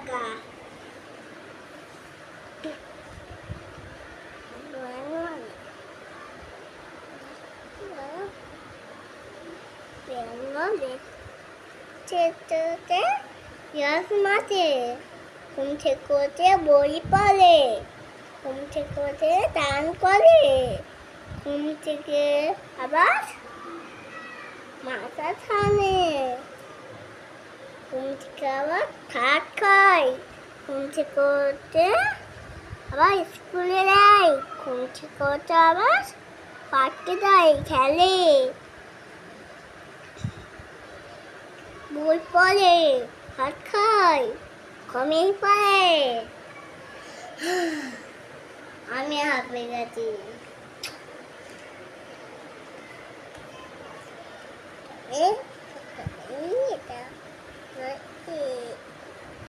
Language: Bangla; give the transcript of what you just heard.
জায়গা মাঠে ঘুম থেকে বই পড়ে ঘুম থেকে টান করে ঘুম থেকে আবার মাথা ছানে ঘুম থেকে আবার ভাত খাই ঘুম থেকে আবার স্কুলে যাই ঘুম থেকে আবার পার্কে যাই খেলে বই পড়ে ভাত খাই ঘুমিয়ে পড়ে আমি হাঁপিয়ে গেছি এটা